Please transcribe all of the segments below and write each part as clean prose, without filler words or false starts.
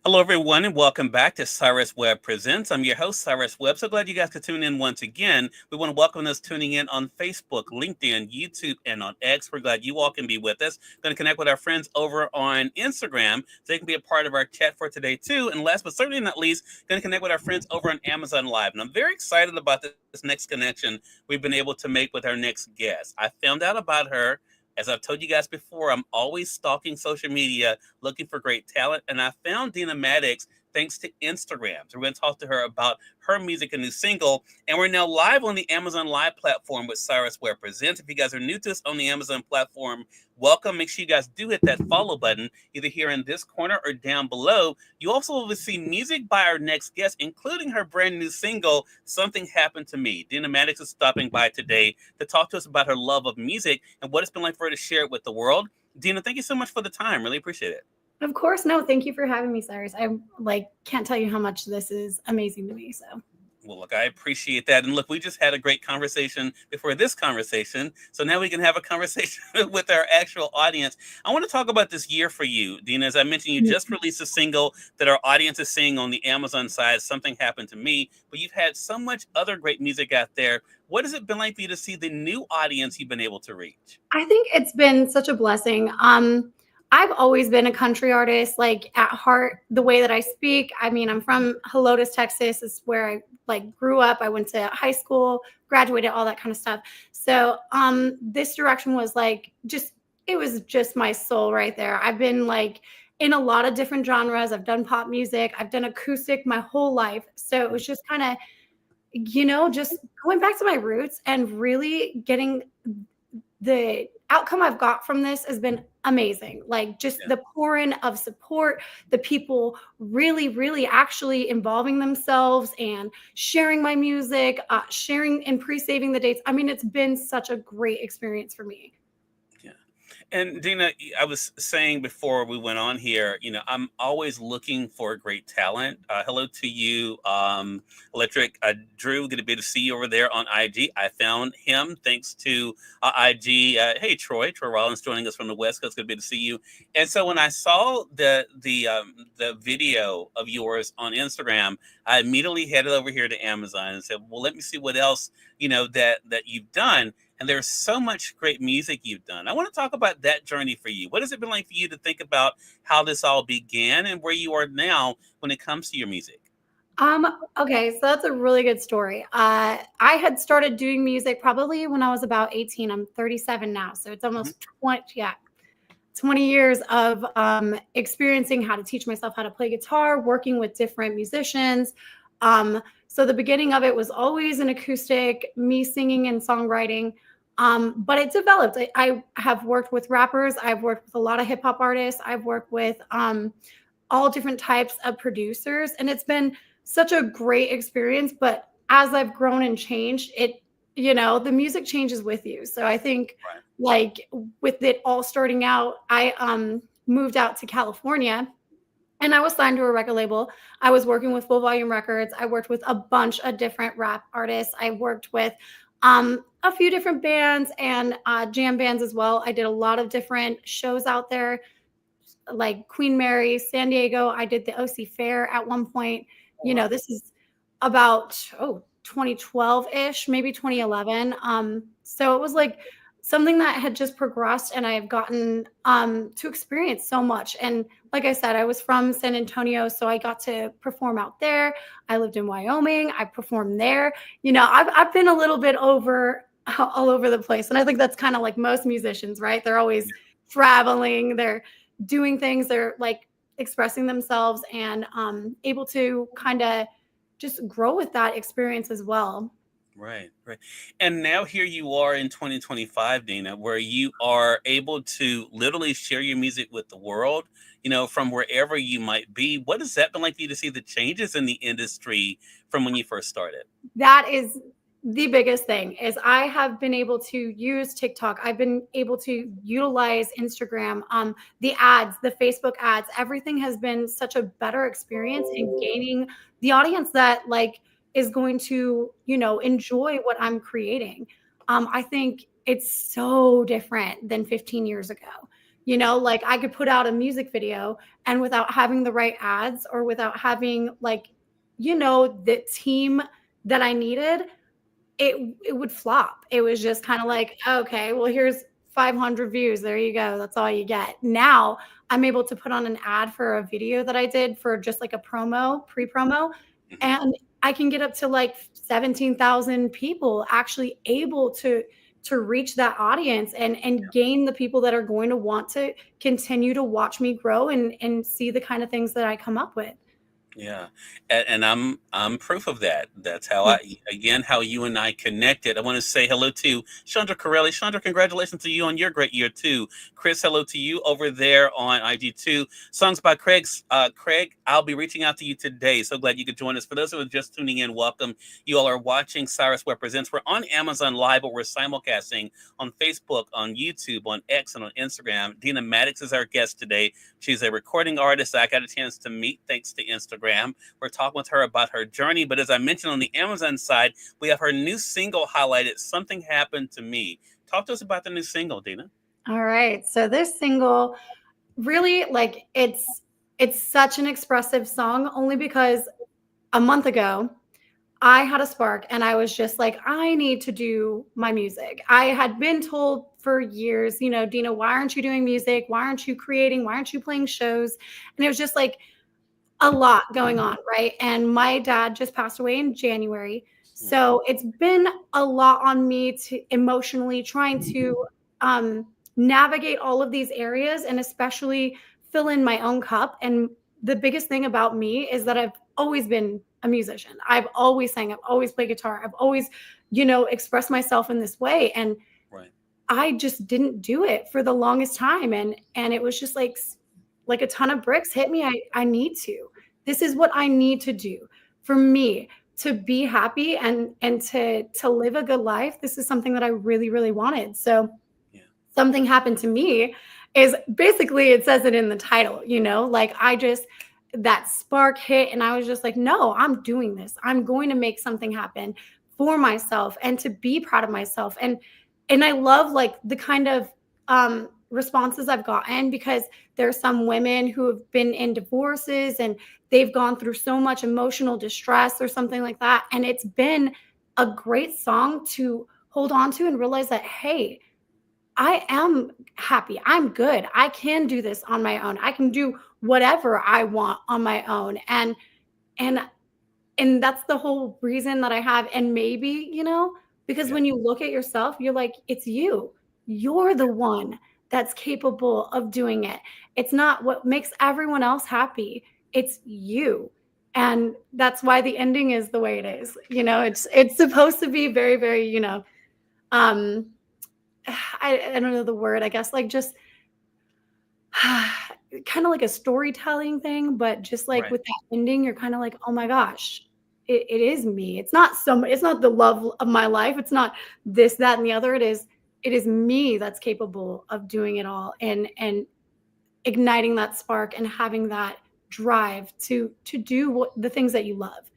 Hello, everyone, and welcome back to Cyrus Webb Presents. I'm your host, Cyrus Webb. So glad you guys could tune in once again. We want to welcome those tuning in on Facebook, LinkedIn, YouTube, and on X. We're glad you all can be with us. Going to connect with our friends over on Instagram so they can be a part of our chat for today, too. And last but certainly not least, going to connect with our friends over on Amazon Live. And I'm very excited about this next connection we've been able to make with our next guest. I found out about her. As I've told you guys before, I'm always stalking social media looking for great talent. And I found Deena Maddox thanks to Instagram. So we're going to talk to her about her music and new single. And we're now live on the Amazon Live platform with Cyrus Webb Presents. If you guys are new to us on the Amazon platform, welcome. Make sure you guys do hit that follow button, either here in this corner or down below. You also will see music by our next guest, including her brand new single, Something Happened to Me. Deena Maddox is stopping by today to talk to us about her love of music and what it's been like for her to share it with the world. Deena, thank you so much for the time. Really appreciate it. Of course, no, thank you for having me, Cyrus. I can't tell you how much this is amazing to me. So Well, look, I appreciate that. And look, we just had a great conversation before this conversation. So now we can have a conversation with our actual audience. I want to talk about this year for you, Deena. As I mentioned, you just released a single that our audience is seeing on the Amazon side, Something Happened to Me. But you've had so much other great music out there. What has it been like for you to see the new audience you've been able to reach? I think it's been such a blessing. I've always been a country artist, like at heart, the way that I speak. I mean, I'm from Helotes, Texas. Is where I grew up. I went to high school, graduated, all that kind of stuff. So this direction was it was just my soul right there. I've been in a lot of different genres. I've done pop music. I've done acoustic my whole life. So it was just kind of, just going back to my roots and really getting the outcome I've got from this has been amazing. The pouring of support, the people really, really actually involving themselves and sharing my music, sharing and pre-saving the dates. I mean, it's been such a great experience for me. Yeah. And Deena, I was saying before we went on here, I'm always looking for great talent. Hello to you, Electric Drew. Good to be to see you over there on IG. I found him thanks to IG. Hey, Troy Rollins joining us from the West Coast. Good to be to see you. And so when I saw the video of yours on Instagram, I immediately headed over here to Amazon and said, "Well, let me see what else that you've done." And there's so much great music you've done. I want to talk about that journey for you. What has it been like for you to think about how this all began and where you are now when it comes to your music? Okay, so that's a really good story. I had started doing music probably when I was about 18. I'm 37 now, so it's Mhm. almost 20 years of experiencing how to teach myself how to play guitar, working with different musicians. So the beginning of it was always an acoustic, me singing and songwriting. But it developed. I have worked with rappers. I've worked with a lot of hip hop artists. I've worked with all different types of producers. And it's been such a great experience. But as I've grown and changed, the music changes with you. So I think Right. with it all starting out, I moved out to California and I was signed to a record label. I was working with Full Volume Records. I worked with a bunch of different rap artists. I worked with a few different bands and jam bands as well. I did a lot of different shows out there, like Queen Mary, San Diego. I did the OC Fair at one point. Oh, wow. This is about 2012-ish, maybe 2011. So it was something that had just progressed, and I have gotten to experience so much. And like I said, I was from San Antonio, so I got to perform out there. I lived in Wyoming. I performed there. I've been a little bit all over the place, and I think that's kind of like most musicians, right? They're always traveling. They're doing things. They're expressing themselves and able to kind of just grow with that experience as well. Right, right. And now here you are in 2025, Deena, where you are able to literally share your music with the world, from wherever you might be. What has that been like for you to see the changes in the industry from when you first started? That is the biggest thing is I have been able to use TikTok. I've been able to utilize Instagram, the ads, the Facebook ads. Everything has been such a better experience in gaining the audience that is going to, enjoy what I'm creating. I think it's so different than 15 years ago. Like I could put out a music video and without having the right ads or without having like, the team that I needed, it would flop. It was just kind of like, okay, well, here's 500 views. There you go. That's all you get. Now I'm able to put on an ad for a video that I did for just like a pre-promo, Mhm. and I can get up to like 17,000 people actually able to reach that audience and gain the people that are going to want to continue to watch me grow and see the kind of things that I come up with. Yeah, and I'm proof of that. That's how Yeah. how you and I connected. I want to say hello to Chandra Corelli. Chandra, congratulations to you on your great year too. Chris, hello to you over there on IG too. Songs by Craig, I'll be reaching out to you today. So glad you could join us. For those who are just tuning in, welcome. You all are watching Cyrus Webb Presents. We're on Amazon Live, but we're simulcasting on Facebook, on YouTube, on X, and on Instagram. Deena Maddox is our guest today. She's a recording artist I got a chance to meet thanks to Instagram. We're talking with her about her journey. But as I mentioned on the Amazon side, we have her new single highlighted, Something Happened to Me. Talk to us about the new single, Deena. All right. So this single really like it's such an expressive song only because a month ago I had a spark and I was just like, I need to do my music. I had been told for years, Deena, why aren't you doing music? Why aren't you creating? Why aren't you playing shows? And it was just like a lot going on, right? And my dad just passed away in January. So it's been a lot on me to emotionally trying to um, navigate all of these areas and especially fill in my own cup. And the biggest thing about me is that I've always been a musician. I've always sang, I've always played guitar, I've always, expressed myself in this way. And Right. I just didn't do it for the longest time. And it was just like a ton of bricks hit me. I need to. This is what I need to do for me to be happy and to live a good life. This is something that I really, really wanted. So Yeah. something happened to me is basically it says it in the title, like I just that spark hit and I was just like, no, I'm doing this. I'm going to make something happen for myself and to be proud of myself. And I love like the kind of responses I've gotten because there's some women who have been in divorces and they've gone through so much emotional distress or something like that. And it's been a great song to hold on to and realize that, hey, I am happy. I'm good. I can do this on my own. I can do whatever I want on my own. And and that's the whole reason that I have and maybe, because Yeah. when you look at yourself, you're like, it's you. You're the one that's capable of doing it. It's not what makes everyone else happy. It's you. And that's why the ending is the way it is. It's supposed to be very, very, um I don't know the word, I guess, like just kind of like a storytelling thing, but just like Right. with that ending, you're kind of like, oh my gosh, it is me. It's not the love of my life. It's not this, that, and the other. It is me that's capable of doing it all and igniting that spark and having that drive to do the things that you love.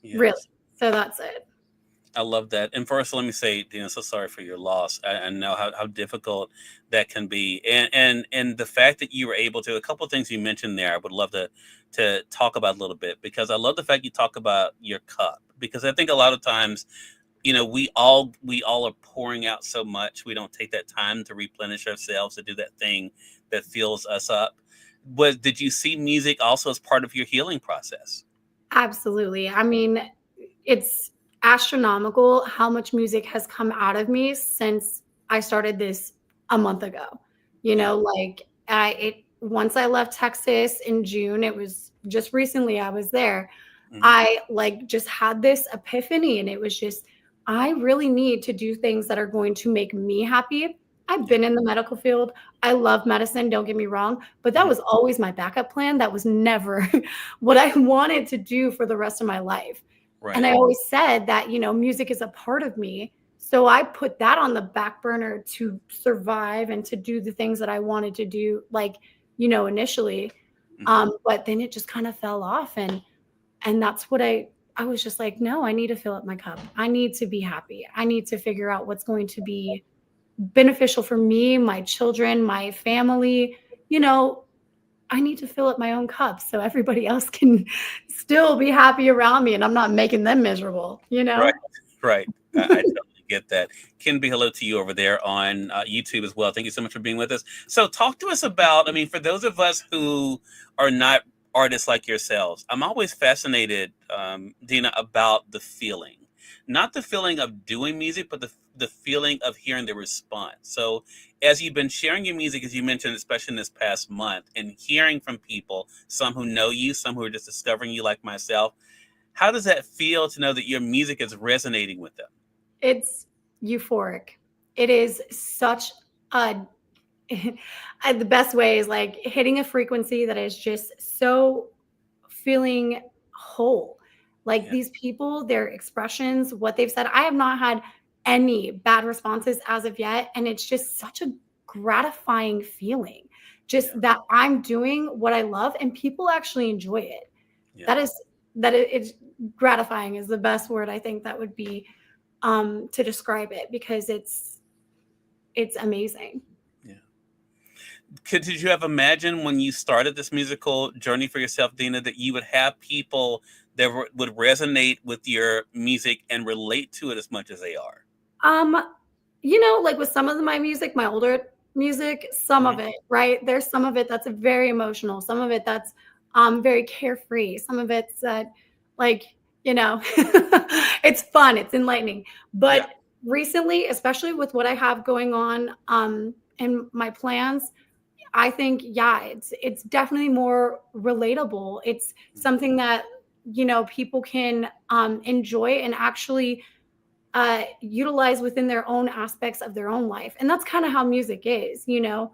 Really. Yes. So that's it. I love that. And first, let me say, Deena, so sorry for your loss. I know how difficult that can be, and the fact that you were able to. A couple of things you mentioned there, I would love to talk about a little bit because I love the fact you talk about your cup because I think a lot of times, we all are pouring out so much, we don't take that time to replenish ourselves to do that thing that fills us up. But did you see music also as part of your healing process? Absolutely. I mean, it's astronomical how much music has come out of me since I started this a month ago. Yeah. Like it once I left Texas in June, it was just recently I was there. Hmm. I like just had this epiphany and it was just I really need to do things that are going to make me happy. I've Yeah. been in the medical field. I love medicine, don't get me wrong, but that Hmm. was always my backup plan. That was never what I wanted to do for the rest of my life. And Right. I always said that, music is a part of me. So I put that on the back burner to survive and to do the things that I wanted to do, like, initially. Hmm. But then it just kind of fell off. And that's what I was just like, no, I need to fill up my cup. I need to be happy. I need to figure out what's going to be beneficial for me, my children, my family, you know, I need to fill up my own cup so everybody else can still be happy around me and I'm not making them miserable, you Right, know? right. I totally get that. Kenby, hello to you over there on YouTube as well. Thank you so much for being with us. So, talk to us about, I mean, for those of us who are not artists like yourselves, I'm always fascinated, Deena, about the feeling. Not the feeling of doing music, but the feeling of hearing the response. So, as you've been sharing your music, as you mentioned, especially in this past month, and hearing from people, some who know you, some who are just discovering you like myself, how does that feel to know that your music is resonating with them? It's euphoric. It is such a the best way is like hitting a frequency that is just so feeling whole. Like Yeah, these people, their expressions, what they've said, I have not had any bad responses as of yet. And it's just such a gratifying feeling, yeah, just that I'm doing what I love and people actually enjoy it. yeah, That is, it's gratifying is the best word I think that would be to describe it because it's amazing. yeah. Did you have imagined when you started this musical journey for yourself, Dina, that you would have people that would resonate with your music and relate to it as much as they are? Um, like with some of my music, my older music, some Hmm. of it, right? There's some of it that's very emotional, some of it that's very carefree, some of it's like, you know, it's fun, it's enlightening. Yeah, But recently, especially with what I have going on in my plans, I think yeah, it's definitely more relatable. It's something that people can enjoy and actually utilize within their own aspects of their own life. And that's kind of how music is, you know.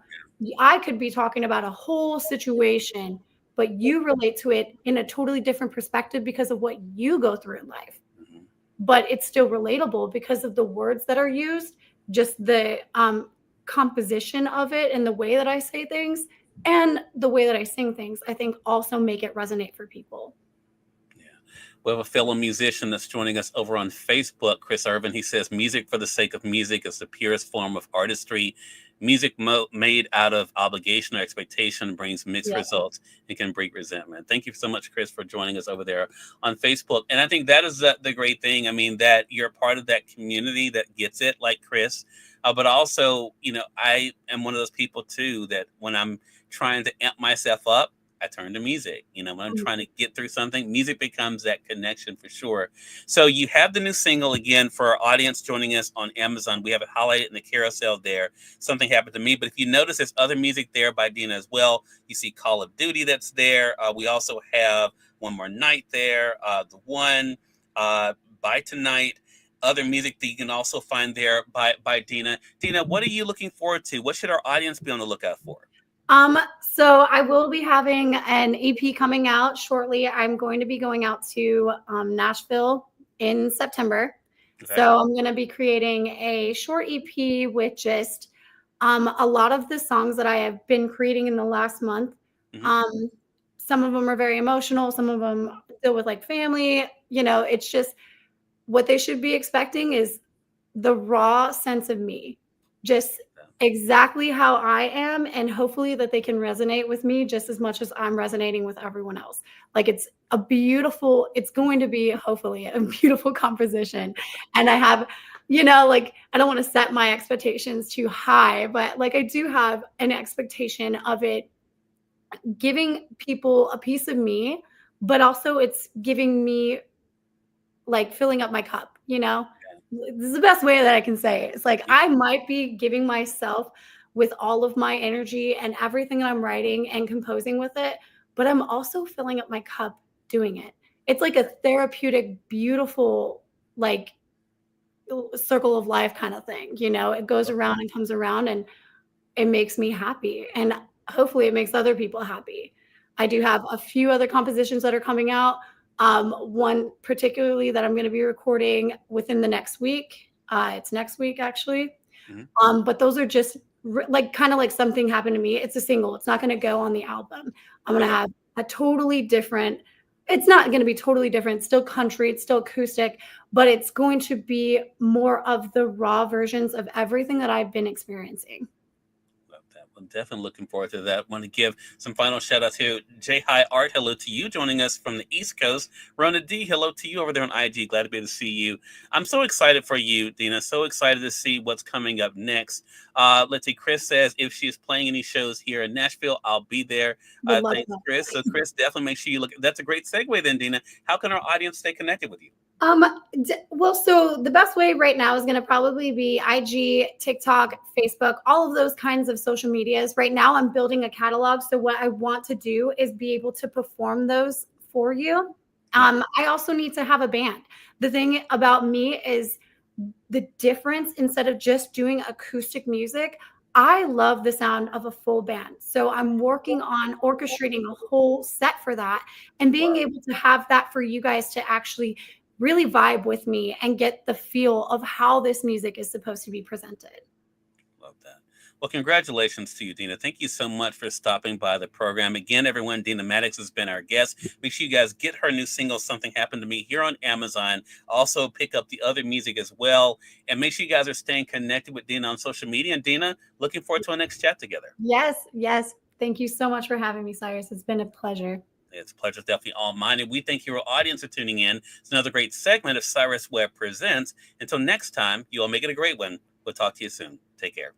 I could be talking about a whole situation, but you relate to it in a totally different perspective because of what you go through in life. hmm, But it's still relatable because of the words that are used, just the composition of it and the way that I say things and the way that I sing things, I think also make it resonate for people. yeah. We have a fellow musician that's joining us over on Facebook, Chris Irvin. He says, "Music for the sake of music is the purest form of artistry. Music made out of obligation or expectation brings mixed Yeah. results and can breed resentment." Thank you so much, Chris, for joining us over there on Facebook. And I think that is the great thing. I mean, that you're part of that community that gets it, like Chris. But also, I am one of those people too that when I'm trying to amp myself up, I turn to music. When I'm trying to get through something, music becomes that connection for sure. So you have the new single again for our audience joining us on Amazon. We have it highlighted in the carousel there. Something happened to me, but if you notice, there's other music there by Deena as well. You see Call of Duty that's there. We also have One More Night there. The One uh, by Tonight. Other music that you can also find there by Deena. Deena, what are you looking forward to? What should our audience be on the lookout for? So I will be having an EP coming out shortly. I'm going to be going out to Nashville in September. Okay. So I'm going to be creating a short EP with just a lot of the songs that I have been creating in the last month. Hmm. Um, some of them are very emotional. Some of them deal with like family. It's just what they should be expecting is the raw sense of me, just exactly how I am, and hopefully that they can resonate with me just as much as I'm resonating with everyone else. Like it's going to be hopefully a beautiful composition. And I have, like I don't want to set my expectations too high, but like I do have an expectation of it giving people a piece of me, but also it's giving me like filling up my cup. This is the best way that I can say it. It's like Yeah. I might be giving myself with all of my energy and everything that I'm writing and composing with it, but I'm also filling up my cup doing it. It's like a therapeutic, beautiful, like circle of life kind of thing. It goes around and comes around and it makes me happy. And hopefully it makes other people happy. I do Yeah. have a few other compositions that are coming out. One particularly that I'm going to be recording within the next week. It's next week actually. Mhm. But those are just like kind of like something happened to me. It's a single. It's not going to go on the album. I'm going to Okay. have a totally different it's not going to be totally different. It's still country, it's still acoustic, but it's going to be more of the raw versions of everything that I've been experiencing. Love that. I'm definitely looking forward to that. Want to give some final shout out to J High Art. Hello to you, joining us from the East Coast. Rona D, hello to you over there on IG. Glad to be able to see you. I'm so excited for you, Deena. So excited to see what's coming up next. Let's see. Chris says if she's playing any shows here in Nashville, I'll be there. Would love Thanks, that. Chris. So, Chris, definitely make sure you look. That's a great segue, then, Deena. How can our audience stay connected with you? Um, well, so the best way right now is going to probably be IG, TikTok, Facebook, all of those kinds of social medias. Right now, I'm building a catalog. So what I want to do is be able to perform those for you. I also need to have a band. The thing about me is the difference, instead of just doing acoustic music, I love the sound of a full band. So I'm working on orchestrating a whole set for that and being able to have that for you guys to actually really vibe with me and get the feel of how this music is supposed to be presented. Love that. Well, congratulations to you, Deena. Thank you so much for stopping by the program. Again, everyone, Deena Maddox has been our guest. Make sure you guys get her new single, Something Happened to Me, here on Amazon. Also, pick up the other music as well. And make sure you guys are staying connected with Deena on social media. And Deena, looking forward to our next chat together. Yes, yes. Thank you so much for having me, Cyrus. It's been a pleasure. It's a pleasure, definitely all mine. And we thank your audience for tuning in. It's another great segment of Cyrus Webb Presents. Until next time, you all make it a great one. We'll talk to you soon. Take care.